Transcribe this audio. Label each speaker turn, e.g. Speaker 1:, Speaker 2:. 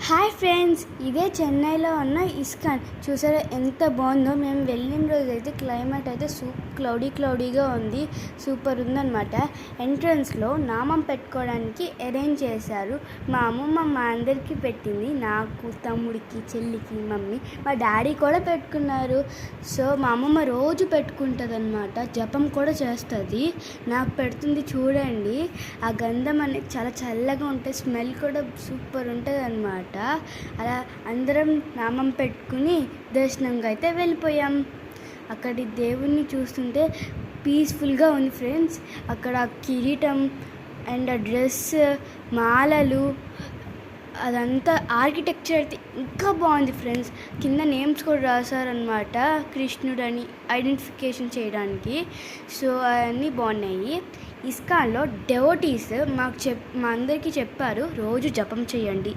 Speaker 1: Hi friends, ఇదే చెన్నైలో ఉన్న ఇస్కాన్. చూసారా ఎంత బాగుందో. మేము వెళ్ళిన రోజు అయితే క్లైమేట్ అయితే క్లౌడీగా ఉంది. సూపర్ ఉందన్నమాట. ఎంట్రన్స్లో నామం పెట్టుకోవడానికి అరేంజ్ చేశారు. మా అమ్మమ్మ మా అందరికీ పెట్టింది, నాకు, తమ్ముడికి, చెల్లికి, మమ్మీ, మా డాడీ కూడా పెట్టుకున్నారు. సో మా అమ్మమ్మ రోజు పెట్టుకుంటుంది అన్నమాట. జపం కూడా చేస్తుంది. నాకు పెడుతుంది చూడండి. ఆ గంధం అనేది చాలా చల్లగా ఉంటుంది, స్మెల్ కూడా సూపర్ ఉంటుంది అన్నమాట. అలా అందరం నామం పెట్టుకుని దర్శనంగా అయితే వెళ్ళిపోయాం. అక్కడి దేవుణ్ణి చూస్తుంటే పీస్ఫుల్గా ఉంది ఫ్రెండ్స్. అక్కడ కిరీటం అండ్ ఆ డ్రెస్, మాలలు, అదంతా ఆర్కిటెక్చర్ అయితే ఇంకా బాగుంది ఫ్రెండ్స్. కింద నేమ్స్ కూడా రాశారనమాట, కృష్ణుడని ఐడెంటిఫికేషన్ చేయడానికి. సో అవన్నీ బాగున్నాయి. ఇస్కాన్లో డెవోటీస్ మా అందరికీ చెప్పారు, రోజు జపం చేయండి.